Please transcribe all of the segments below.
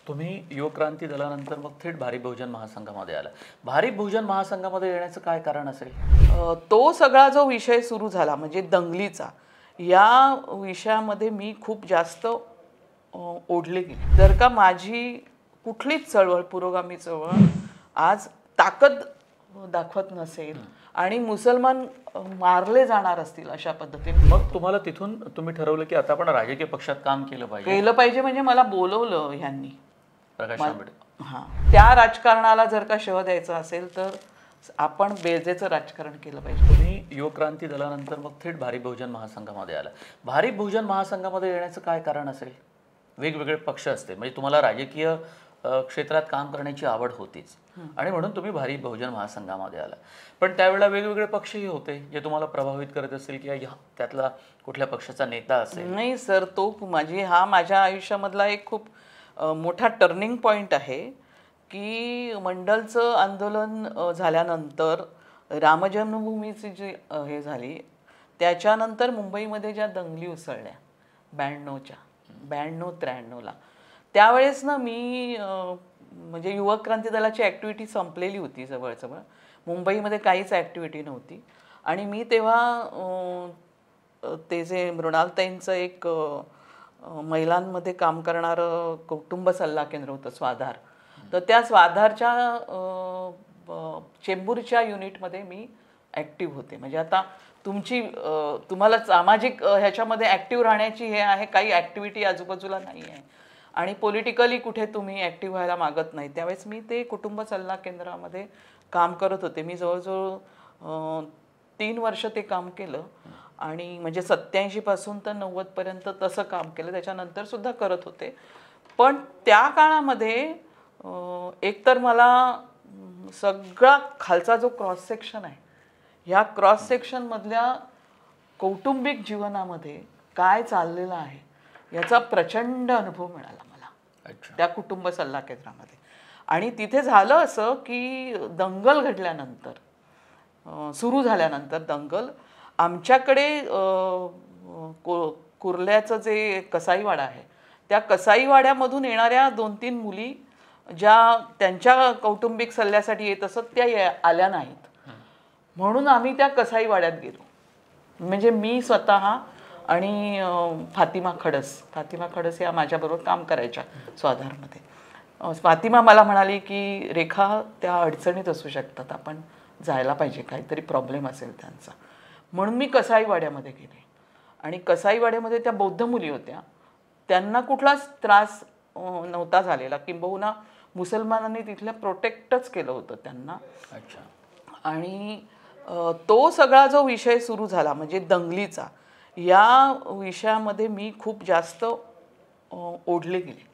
तुम्ही युवक क्रांती दलानंतर मग थेट भारिप बहुजन महासंघामध्ये आला. भारिप बहुजन महासंघामध्ये येण्याचं काय कारण असेल? तो सगळा जो विषय सुरू झाला म्हणजे दंगलीचा, या विषयामध्ये मी खूप जास्त ओढले गेले. जर का माझी कुठलीच चळवळ, पुरोगामी चळवळ आज ताकद दाखवत नसेल आणि मुसलमान मारले जाणार असतील अशा पद्धतीने, मग तुम्हाला तिथून तुम्ही ठरवलं की आता आपण राजकीय पक्षात काम केलं पाहिजे म्हणजे मला बोलवलं ह्यांनी. प्रकाश आंबेडकर. हां, त्या राजकारणाला जर का शह द्यायचा असेल तर आपण बेजेचं राजकारण केलं पाहिजे. तुम्ही युवक क्रांती दलानंतर मग थेट भारिप बहुजन महासंघामध्ये आला. भारिप बहुजन महासंघामध्ये येण्याचं काय कारण असेल? वेगवेगळे पक्ष असते म्हणजे तुम्हाला राजकीय क्षेत्रात काम करण्याची आवड होतीच आणि म्हणून तुम्ही भारिप बहुजन महासंघामध्ये आला. पण त्यावेळेला वेगवेगळे पक्षही होते जे तुम्हाला प्रभावित करत असेल किंवा त्यातला कुठल्या पक्षाचा नेता असेल. नाही सर, तो माझ्या आयुष्यामधला एक खूप मोठा टर्निंग पॉईंट आहे की मंडलचं आंदोलन झाल्यानंतर रामजन्मभूमीची जी हे झाली त्याच्यानंतर मुंबईमध्ये ज्या दंगली उसळल्या 92-93ला, त्यावेळेस ना मी म्हणजे युवक क्रांती दलाची ॲक्टिव्हिटी संपलेली होती जवळजवळ. मुंबईमध्ये काहीच ॲक्टिव्हिटी नव्हती आणि मी तेव्हा ते जे मृणालताईंचं एक महिलांमध्ये काम करणारं कुटुंब सल्ला केंद्र होतं स्वाधार, तर त्या स्वाधारच्या चेंबूरच्या युनिटमध्ये मी ॲक्टिव्ह होते. म्हणजे आता तुम्हाला सामाजिक ह्याच्यामध्ये ॲक्टिव्ह राहण्याची हे आहे, काही ॲक्टिव्हिटी आजूबाजूला नाही आहे आणि पॉलिटिकली कुठे तुम्ही ॲक्टिव्ह व्हायला मागत नाही. त्यावेळेस मी ते कुटुंब सल्ला केंद्रामध्ये काम करत होते. मी जवळजवळ 3 वर्ष ते काम केलं आणि म्हणजे 87 पासून तर 90 पर्यंत तसं काम केलं. त्याच्यानंतर सुद्धा करत होते. पण त्या काळामध्ये एकतर मला सगळा खालचा जो क्रॉस सेक्शन आहे, ह्या क्रॉस सेक्शनमधल्या कौटुंबिक जीवनामध्ये काय चाललेलं आहे याचा प्रचंड अनुभव मिळाला मला त्या कुटुंब सल्ला केंद्रामध्ये. आणि तिथे झालं असं की दंगल घडल्यानंतर, सुरू झाल्यानंतर दंगल, आमच्याकडे कुर्ल्याचं जे कसाईवाडा आहे त्या कसाईवाड्यामधून येणाऱ्या 2-3 मुली ज्या त्यांच्या कौटुंबिक सल्ल्यासाठी येत असत त्या आल्या नाहीत. म्हणून आम्ही त्या कसाईवाड्यात गेलो. म्हणजे मी स्वतः आणि फातिमा खडस या माझ्याबरोबर काम करायच्या स्वाधारमध्ये. फातिमा मला म्हणाली की रेखा, त्या अडचणीत असू शकतात, आपण जायला पाहिजे, काहीतरी प्रॉब्लेम असेल त्यांचा. म्हणून मी कसाईवाड्यामध्ये गेले आणि कसाईवाड्यामध्ये त्या बौद्ध मुली होत्या. त्यांना कुठलाच त्रास नव्हता झालेला, किंबहुना मुसलमानांनी तिथल्या प्रोटेक्टच केलं होतं त्यांना. आणि तो सगळा जो विषय सुरू झाला म्हणजे दंगलीचा, या विषयामध्ये मी खूप जास्त ओढले गेले.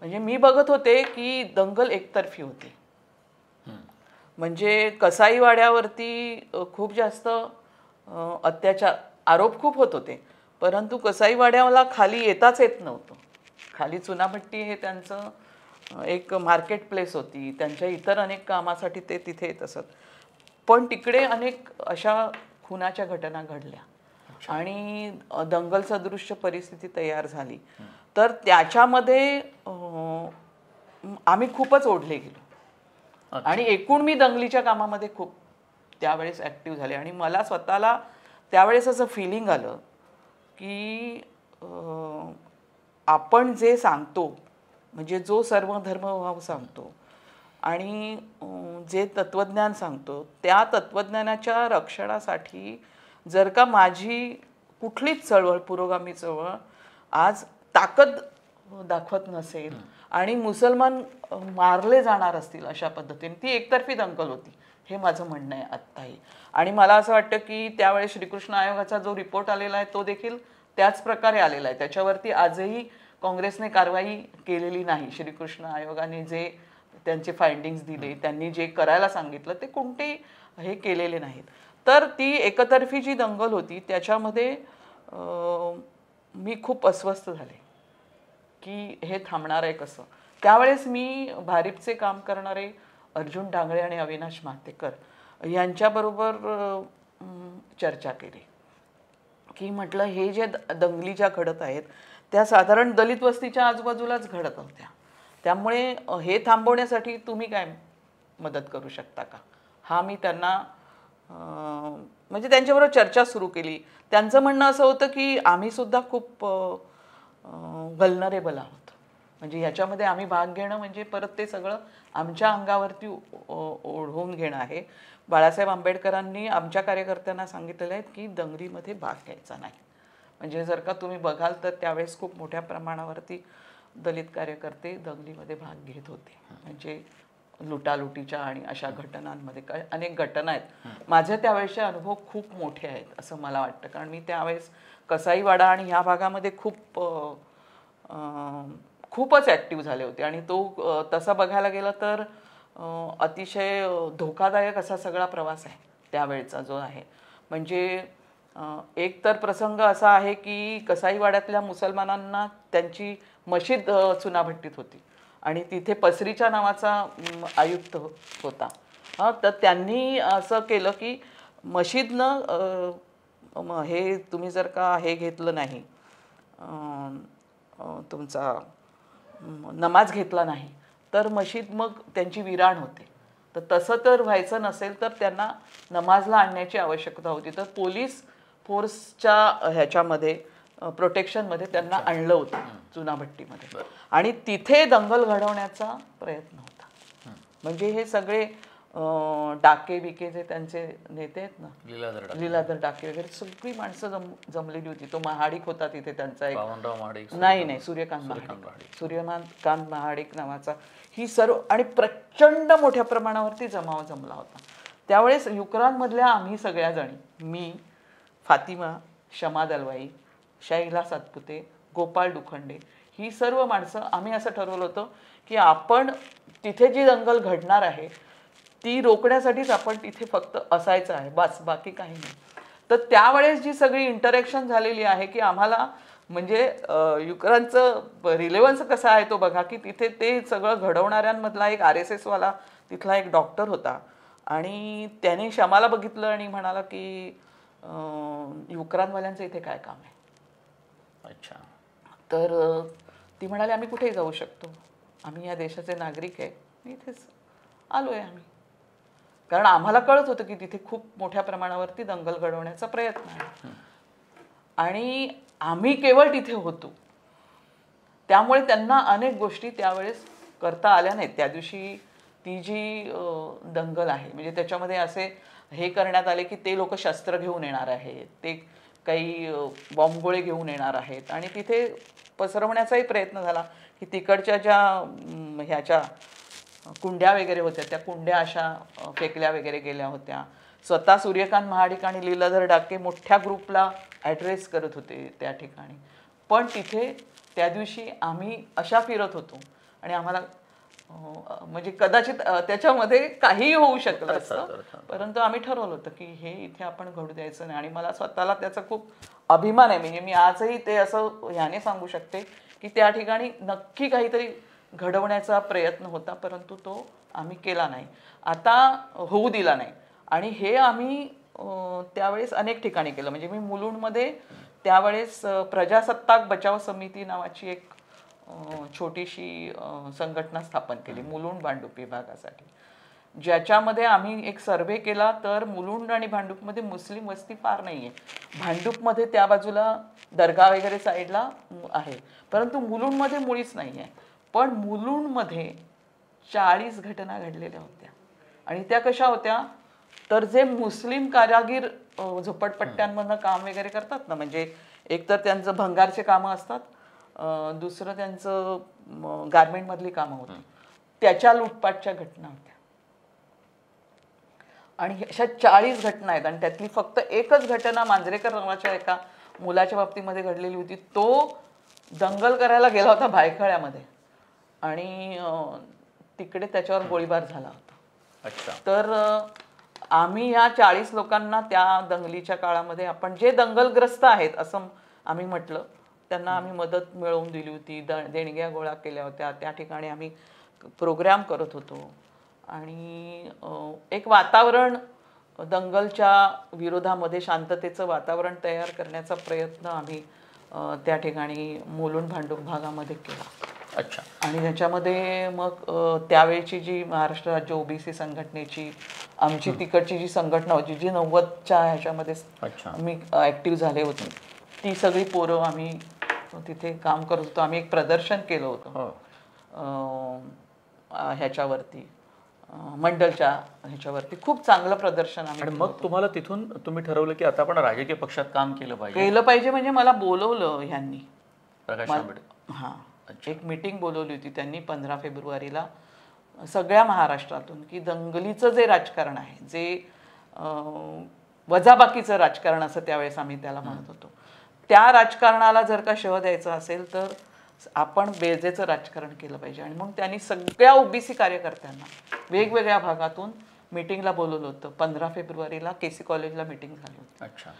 म्हणजे मी बघत होते की दंगल एकतर्फी होती. म्हणजे कसाईवाड्यावरती खूप जास्त अत्याचार, आरोप खूप होत होते, परंतु कसाईवाड्याला खाली येताच येत नव्हतं. खाली चुनाभट्टी हे त्यांचं एक मार्केट प्लेस होती, त्यांच्या इतर अनेक कामासाठी ते तिथे येत असत. पण तिकडे अनेक अशा खुनाच्या घटना घडल्या आणि दंगल सदृश्य परिस्थिती तयार झाली. तर त्याच्यामध्ये आम्ही खूपच ओढले गेलो आणि एकूण मी दंगलीच्या कामामध्ये खूप त्यावेळेस ॲक्टिव्ह झाले. आणि मला स्वतःला त्यावेळेस असं फिलिंग आलं की आपण जे सांगतो, म्हणजे जो सर्वधर्मभाव सांगतो आणि जे तत्त्वज्ञान सांगतो, त्या तत्त्वज्ञानाच्या रक्षणासाठी जर का माझी कुठलीच चळवळ, पुरोगामी चळवळ आज ताकद दाखवत नसेल आणि मुसलमान मारले जाणार असतील अशा पद्धतीने, ती एकतर्फी दंगल होती, हे माझं म्हणणं आहे आत्ताही. आणि मला असं वाटतं की त्यावेळेस श्रीकृष्ण आयोगाचा जो रिपोर्ट आलेला आहे तो देखील त्याच प्रकारे आलेला आहे. त्याच्यावरती आजही काँग्रेसने कारवाई केलेली नाही. श्रीकृष्ण आयोगाने जे त्यांचे फाइंडिंग्स दिले, त्यांनी जे करायला सांगितलं ते कोणतेही हे केलेले नाहीत. तर ती एकतर्फी जी दंगल होती त्याच्यामध्ये मी खूप अस्वस्थ झाले की हे थांबणार आहे कसं. त्यावेळेस मी भारिपचे काम करणारे अर्जुन डांगळे आणि अविनाश मातेकर यांच्याबरोबर चर्चा केली की म्हटलं हे जे दंगली ज्या घडत आहेत त्या साधारण दलित वस्तीच्या आजूबाजूलाच घडत होत्या. त्यामुळे हे थांबवण्यासाठी तुम्ही काय मदत करू शकता का, हा मी त्यांना म्हणजे त्यांच्याबरोबर चर्चा सुरू केली. त्यांचं म्हणणं असं होतं की आम्ही सुद्धा खूप व्हल्नरेबल आहोत, म्हणजे ह्याच्यामध्ये आम्ही भाग घेणं म्हणजे परत ते सगळं आमच्या अंगावरती ओढवून घेणं आहे. बाळासाहेब आंबेडकरांनी आमच्या कार्यकर्त्यांना सांगितलेलं आहे की दंगलीमध्ये भाग घ्यायचा नाही. म्हणजे जर का तुम्ही बघाल तर त्यावेळेस खूप मोठ्या प्रमाणावरती दलित कार्यकर्ते दंगलीमध्ये भाग घेत होते. म्हणजे लुटालुटीच्या आणि अशा घटनांमध्ये काय अनेक घटना आहेत. माझे त्यावेळेसचे अनुभव खूप मोठे आहेत असं मला वाटतं, कारण मी त्यावेळेस कसाईवाडा आणि ह्या भागामध्ये खूपच ॲक्टिव्ह झाले होते. आणि तो तसा बघायला गेलं तर अतिशय धोकादायक असा सगळा प्रवास आहे त्यावेळचा जो आहे. म्हणजे एक तर प्रसंग असा आहे की कसाईवाड्यातल्या मुसलमानांना त्यांची मशीद चुनाभट्टीत होती आणि तिथे पसरीच्या नावाचा आयुक्त होता. तर त्यांनी असं केलं की मशीदनं हे तुम्ही जर का हे घेतलं नाही, तुमचा नमाज घेतला नाही तर मशीद मग त्यांची विराण होते. तर तसं तर व्हायचं नसेल तर त्यांना नमाजला आणण्याची आवश्यकता होती. तर पोलीस फोर्सच्या ह्याच्यामध्ये प्रोटेक्शनमध्ये त्यांना आणलं होतं चुनाभट्टीमध्ये आणि तिथे दंगल घडवण्याचा प्रयत्न होता. म्हणजे हे सगळे डाके बिके जे त्यांचे नेते आहेत ना, लीलाधर डाके वगैरे सगळी माणसं जमलेली होती. तो महाडिक होता तिथे त्यांचा एक, नाही सूर्यकांत महाडिक नावाचा, ही सर्व आणि प्रचंड मोठ्या प्रमाणावरती जमाव जमला होता. त्यावेळेस युक्रानमधल्या आम्ही सगळ्या जणी, मी, फातिमा, शमा दलवाई, शैला सातपुते, गोपाळ दुखंडे, ही सर्व माणसं आम्ही असं ठरवलं होतं की आपण तिथे जी दंगल घडणार आहे ती रोखण्यासाठीच आपण तिथे फक्त असायचं आहे, बस, बाकी काही नाही. तर त्यावेळेस जी सगळी इंटरॅक्शन झालेली आहे की आम्हाला म्हणजे युक्रानचं रिलेव्हन्स कसा आहे तो बघा की तिथे ते सगळं घडवणाऱ्यांमधला एक RSS वाला तिथला एक डॉक्टर होता आणि त्याने शमाला बघितलं आणि म्हणाला की युक्रानवाल्यांचं इथे काय काम आहे. अच्छा. तर ती म्हणाली आम्ही कुठेही जाऊ शकतो, आम्ही या देशाचे नागरिक आहे, इथेच आलो आहे आम्ही. कारण आम्हाला कळत होतं की तिथे खूप मोठ्या प्रमाणावरती दंगल घडवण्याचा प्रयत्न आहे आणि आम्ही केवळ तिथे होतो. त्यामुळे त्यांना अनेक गोष्टी त्यावेळेस करता आल्या नाहीत. त्या दिवशी ती जी दंगल आहे म्हणजे त्याच्यामध्ये असे हे करण्यात आले की ते लोक शस्त्र घेऊन येणार आहेत, ते काही बॉम्बगोळे घेऊन येणार आहेत आणि तिथे पसरवण्याचाही प्रयत्न झाला की तिकडच्या ज्या ह्याच्या कुंड्या वगैरे होत्या त्या कुंड्या अशा फेकल्या वगैरे गेल्या होत्या. स्वतः सूर्यकांत महाडिक आणि लीलाधर डाके मोठ्या ग्रुपला ॲड्रेस करत होते त्या ठिकाणी. पण तिथे त्या दिवशी आम्ही अशा फिरत होतो आणि आम्हाला म्हणजे कदाचित त्याच्यामध्ये काहीही होऊ शकलं असतं, परंतु आम्ही ठरवलं होतं की हे इथे आपण घडू द्यायचं नाही. आणि मला स्वतःला त्याचा खूप अभिमान आहे. म्हणजे मी आजही ते असं ह्याने सांगू शकते की त्या ठिकाणी नक्की काहीतरी घडवण्याचा प्रयत्न होता, परंतु तो आम्ही केला नाही, आता होऊ दिला नाही. आणि हे आम्ही त्यावेळेस अनेक ठिकाणी केलं. म्हणजे मी मुलुंडमध्ये त्यावेळेस प्रजासत्ताक बचाव समिती नावाची एक छोटीशी संघटना स्थापन केली मुलुंड भांडूप विभागासाठी, ज्याच्यामध्ये आम्ही एक सर्वे केला. तर मुलुंड आणि भांडूपमध्ये मुस्लिम वस्ती फार नाही आहे. भांडूपमध्ये त्या बाजूला दर्गा वगैरे साईडला आहे, परंतु मुलुंडमध्ये मुळीच नाही आहे. पण मुलुंडमध्ये 40 घटना घडलेल्या होत्या आणि त्या कशा होत्या तर जे मुस्लिम कारागीर झोपडपट्ट्यांमधनं काम वगैरे करतात ना, म्हणजे एक तर त्यांचं भंगारचे कामं असतात, दुसरं त्यांचं गारमेंटमधली कामं होती, त्याच्या लुटपाटच्या घटना होत्या. आणि अशा 40 घटना आहेत आणि त्यातली फक्त एकच घटना मांजरेकर नावाच्या एका मुलाच्या बाबतीमध्ये घडलेली होती. तो दंगल करायला गेला होता भायखळ्यामध्ये आणि तिकडे त्याच्यावर गोळीबार झाला होता. अच्छा. तर आम्ही ह्या 40 लोकांना त्या दंगलीच्या काळामध्ये आपण जे दंगलग्रस्त आहेत असं आम्ही म्हटलं, त्यांना आम्ही मदत मिळवून दिली होती, देणग्या गोळा केल्या होत्या, त्या ठिकाणी आम्ही प्रोग्राम करत होतो आणि एक वातावरण दंगलच्या विरोधामध्ये शांततेचं वातावरण तयार करण्याचा प्रयत्न आम्ही त्या ठिकाणी मुलुंड भांडूप भागामध्ये केला. अच्छा. आणि त्याच्यामध्ये मग त्यावेळची जी महाराष्ट्र राज्य ओबीसी संघटनेची आमची तिकडची जी संघटना होती जी 90च्या ह्याच्यामध्ये अच्छा. मी ॲक्टिव्ह झाले होते, ती सगळी पोरं आम्ही तिथे काम करत होतो. आम्ही एक प्रदर्शन केलं होतं हो. ह्याच्यावरती मंडलच्या ह्याच्यावरती खूप चांगलं प्रदर्शन आम्ही आणि मग तुम्हाला तिथून तुम्ही ठरवलं की आता आपण राजकीय पक्षात काम केलं पाहिजे. केलं पाहिजे. म्हणजे मला बोलवलं ह्यांनी, प्रकाश आंबेडकर. हां, एक मीटिंग बोलवली होती त्यांनी 15 फेब्रुवारीला सगळ्या महाराष्ट्रातून, की दंगलीचं जे राजकारण आहे, जे वजाबाकीचं राजकारण असं त्यावेळेस आम्ही त्याला म्हणत होतो, त्या राजकारणाला जर का शह द्यायचा असेल तर आपण बेजेचं राजकारण केलं पाहिजे. आणि मग त्यांनी सगळ्या ओबीसी कार्यकर्त्यांना वेगवेगळ्या भागातून मीटिंगला बोलवलं होतं. 15 फेब्रुवारीला केसी कॉलेजला मीटिंग झाली होती. अच्छा.